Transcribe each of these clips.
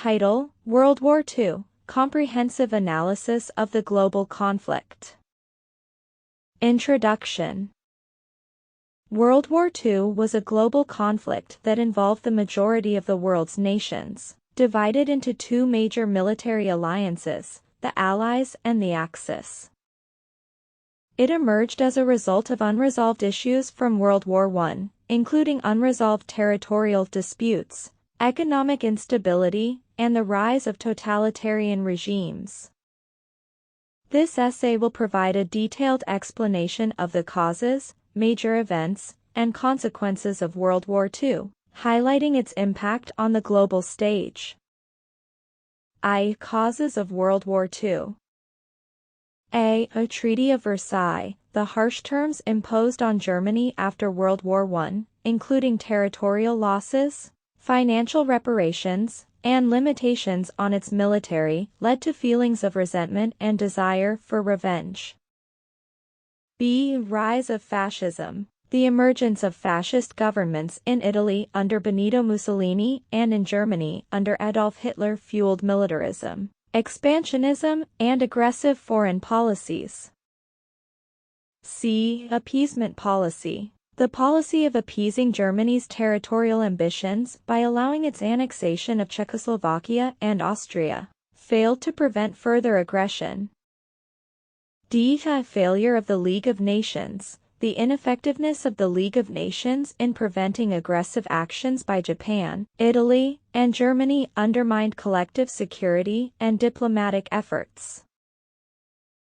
Title: World War II, Comprehensive Analysis of the Global Conflict. Introduction. World War II was a global conflict that involved the majority of the world's nations, divided into two major military alliances, the Allies and the Axis. It emerged as a result of unresolved issues from World War I, including unresolved territorial disputes, economic instability, and the rise of totalitarian regimes. This essay will provide a detailed explanation of the causes, major events, and consequences of World War II, highlighting its impact on the global stage. Causes of World War II. A Treaty of Versailles, the harsh terms imposed on Germany after World War I, including territorial losses, financial reparations, and limitations on its military, led to feelings of resentment and desire for revenge. B. Rise of fascism. The emergence of fascist governments in Italy under Benito Mussolini and in Germany under Adolf Hitler fueled militarism, expansionism, and aggressive foreign policies. C. Appeasement policy. The policy of appeasing Germany's territorial ambitions by allowing its annexation of Czechoslovakia and Austria failed to prevent further aggression. D. Failure of the League of Nations. The ineffectiveness of the League of Nations in preventing aggressive actions by Japan, Italy, and Germany undermined collective security and diplomatic efforts.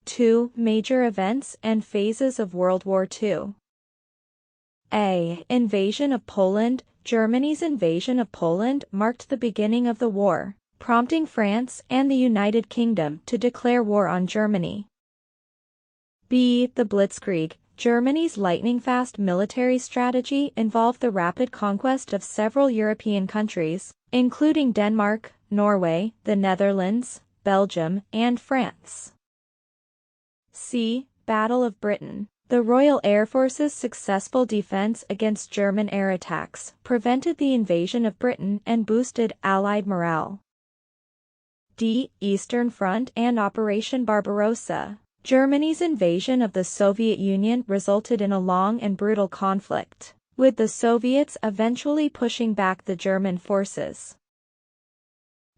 2. Major events and phases of World War II. A. Invasion of Poland. Germany's invasion of Poland marked the beginning of the war, prompting France and the United Kingdom to declare war on Germany. B. The Blitzkrieg. Germany's lightning-fast military strategy involved the rapid conquest of several European countries, including Denmark, Norway, the Netherlands, Belgium, and France. C. Battle of Britain. The Royal Air Force's successful defense against German air attacks prevented the invasion of Britain and boosted Allied morale. D. Eastern Front and Operation Barbarossa. Germany's invasion of the Soviet Union resulted in a long and brutal conflict, with the Soviets eventually pushing back the German forces.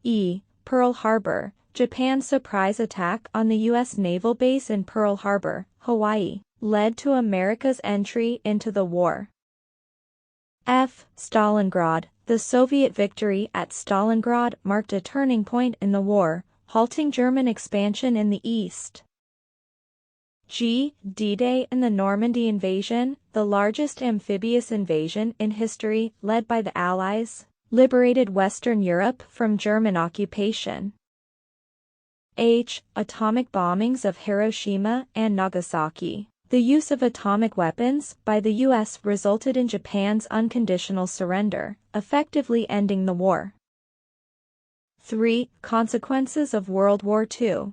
E. Pearl Harbor. Japan's surprise attack on the U.S. naval base in Pearl Harbor, Hawaii, led to America's entry into the war. F. Stalingrad. The Soviet victory at Stalingrad marked a turning point in the war, halting German expansion in the east. G. D-Day and the Normandy invasion, the largest amphibious invasion in history, led by the Allies, liberated Western Europe from German occupation. H. Atomic bombings of Hiroshima and Nagasaki. The use of atomic weapons by the U.S. resulted in Japan's unconditional surrender, effectively ending the war. 3. Consequences of World War II.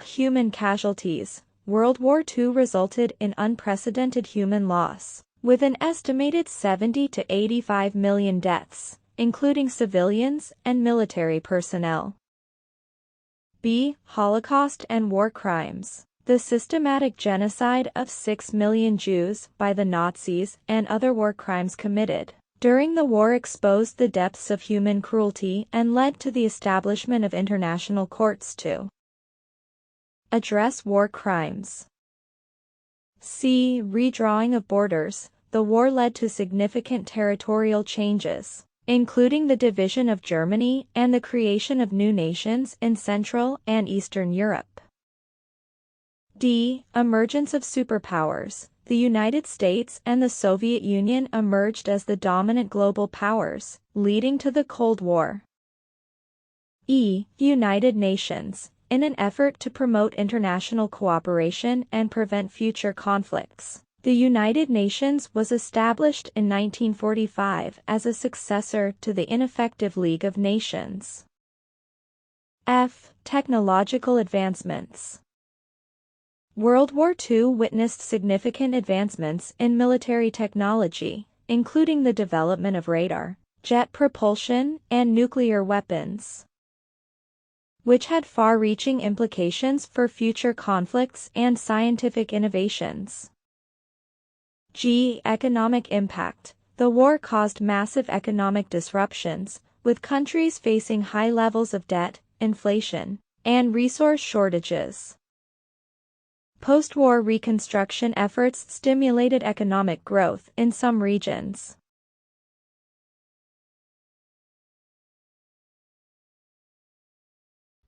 Human casualties. World War II resulted in unprecedented human loss, with an estimated 70 to 85 million deaths, including civilians and military personnel. B. Holocaust and war crimes. The systematic genocide of 6 million Jews by the Nazis and other war crimes committed during the war exposed the depths of human cruelty and led to the establishment of international courts to address war crimes. C. Redrawing of borders. The war led to significant territorial changes, including the division of Germany and the creation of new nations in Central and Eastern Europe. D. Emergence of superpowers. The United States and the Soviet Union emerged as the dominant global powers, leading to the Cold War. E. United Nations. In an effort to promote international cooperation and prevent future conflicts, the United Nations was established in 1945 as a successor to the ineffective League of Nations. F. Technological advancements. World War II witnessed significant advancements in military technology, including the development of radar, jet propulsion, and nuclear weapons, which had far-reaching implications for future conflicts and scientific innovations. G. Economic impact. The war caused massive economic disruptions, with countries facing high levels of debt, inflation, and resource shortages. Post-war reconstruction efforts stimulated economic growth in some regions.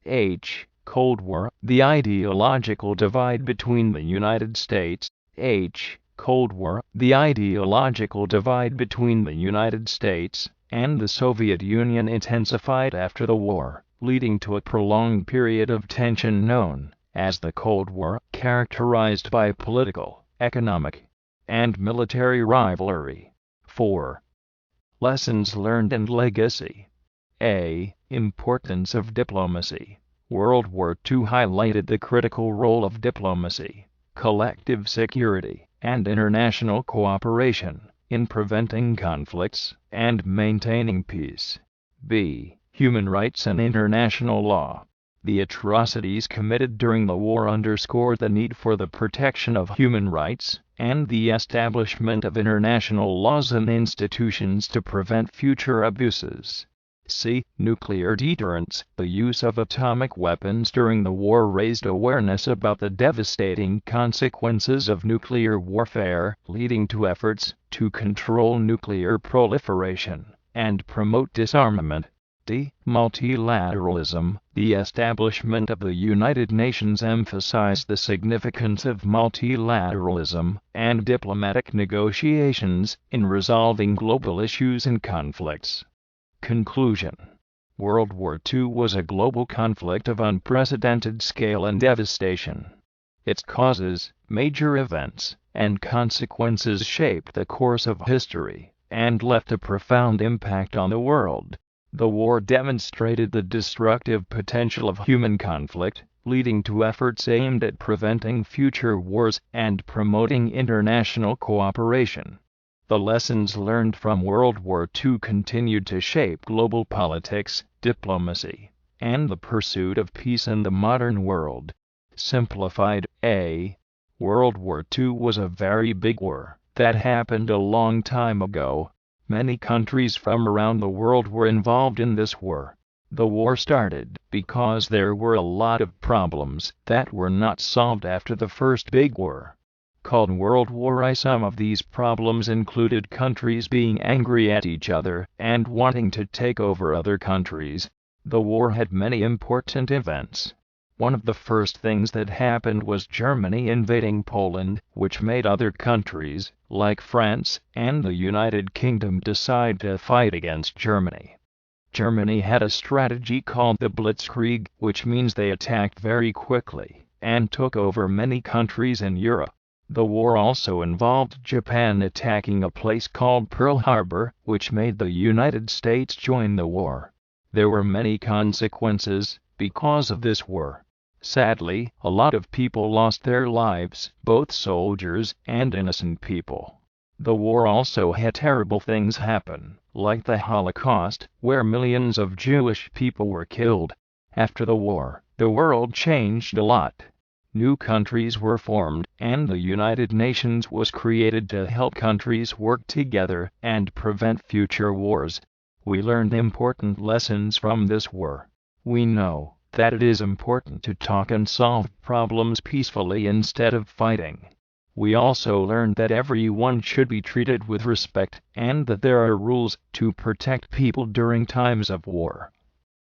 H. Cold War. The ideological divide between the United States. H. Cold War. The ideological divide between the United States and the Soviet Union intensified after the war, leading to a prolonged period of tension known as the Cold War, characterized by political, economic, and military rivalry. 4. Lessons learned and legacy. A. Importance of diplomacy. World War II highlighted the critical role of diplomacy, collective security, and international cooperation in preventing conflicts and maintaining peace. B. Human rights and international law. The atrocities committed during the war underscored the need for the protection of human rights and the establishment of international laws and institutions to prevent future abuses. C. Nuclear deterrence. The use of atomic weapons during the war raised awareness about the devastating consequences of nuclear warfare, leading to efforts to control nuclear proliferation and promote disarmament. D. Multilateralism. The establishment of the United Nations emphasized the significance of multilateralism and diplomatic negotiations in resolving global issues and conflicts. Conclusion. World War II was a global conflict of unprecedented scale and devastation. Its causes, major events, and consequences shaped the course of history and left a profound impact on the world. The war demonstrated the destructive potential of human conflict, leading to efforts aimed at preventing future wars and promoting international cooperation. The lessons learned from World War II continued to shape global politics, diplomacy, and the pursuit of peace in the modern world. Simplified. A. World War II was a very big war that happened a long time ago. Many countries from around the world were involved in this war. The war started because there were a lot of problems that were not solved after the first big war, called World War I. Some of these problems included countries being angry at each other and wanting to take over other countries. The war had many important events. One of the first things that happened was Germany invading Poland, which made other countries, like France and the United Kingdom, decide to fight against Germany. Germany had a strategy called the Blitzkrieg, which means they attacked very quickly and took over many countries in Europe. The war also involved Japan attacking a place called Pearl Harbor, which made the United States join the war. There were many consequences because of this war. Sadly, a lot of people lost their lives, both soldiers and innocent people. The war also had terrible things happen, like the Holocaust, where millions of Jewish people were killed. After the war, the world changed a lot. New countries were formed, and the United Nations was created to help countries work together and prevent future wars. We learned important lessons from this war. We know that it is important to talk and solve problems peacefully instead of fighting. We also learned that everyone should be treated with respect and that there are rules to protect people during times of war.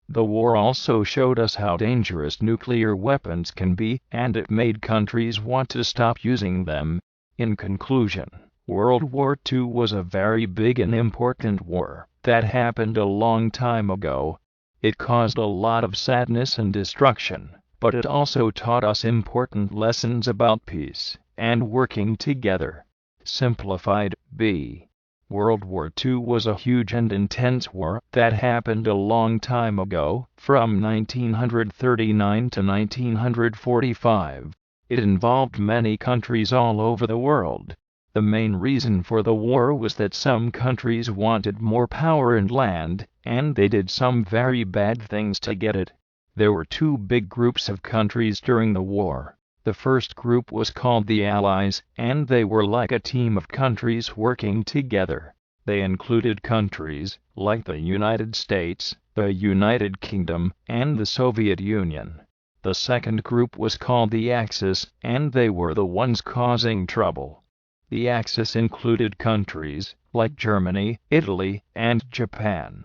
The war also showed us how dangerous nuclear weapons can be, and it made countries want to stop using them. In conclusion, World War II was a very big and important war that happened a long time ago. It caused a lot of sadness and destruction, but it also taught us important lessons about peace and working together. Simplified. B. World War II was a huge and intense war that happened a long time ago, from 1939 to 1945. It involved many countries all over the world. The main reason for the war was that some countries wanted more power and land, and they did some very bad things to get it. There were two big groups of countries during the war. The first group was called the Allies, and they were like a team of countries working together. They included countries like the United States, the United Kingdom, and the Soviet Union. The second group was called the Axis, and they were the ones causing trouble. The Axis included countries like Germany, Italy, and Japan.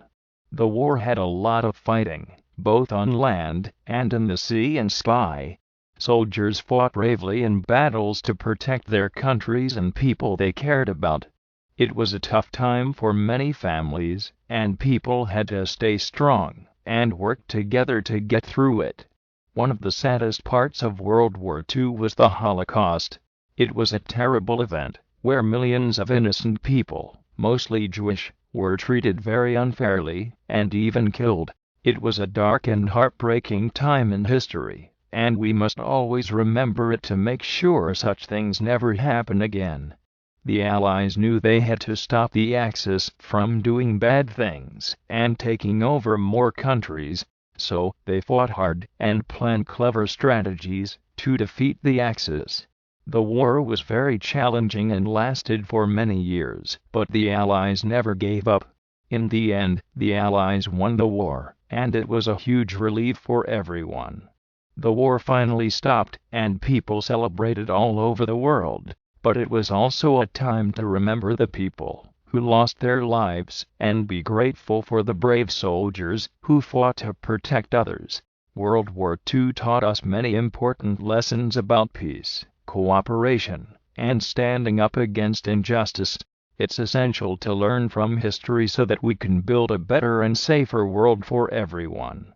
The war had a lot of fighting, both on land and in the sea and sky. Soldiers fought bravely in battles to protect their countries and people they cared about. It was a tough time for many families, and people had to stay strong and work together to get through it. One of the saddest parts of World War II was the Holocaust. It was a terrible event, where millions of innocent people, mostly Jewish, were treated very unfairly, and even killed. It was a dark and heartbreaking time in history, and we must always remember it to make sure such things never happen again. The Allies knew they had to stop the Axis from doing bad things and taking over more countries, so they fought hard and planned clever strategies to defeat the Axis. The war was very challenging and lasted for many years, but the Allies never gave up. In the end, the Allies won the war, and it was a huge relief for everyone. The war finally stopped, and people celebrated all over the world, but it was also a time to remember the people who lost their lives and be grateful for the brave soldiers who fought to protect others. World War II taught us many important lessons about peace, cooperation, and standing up against injustice. It's essential to learn from history so that we can build a better and safer world for everyone.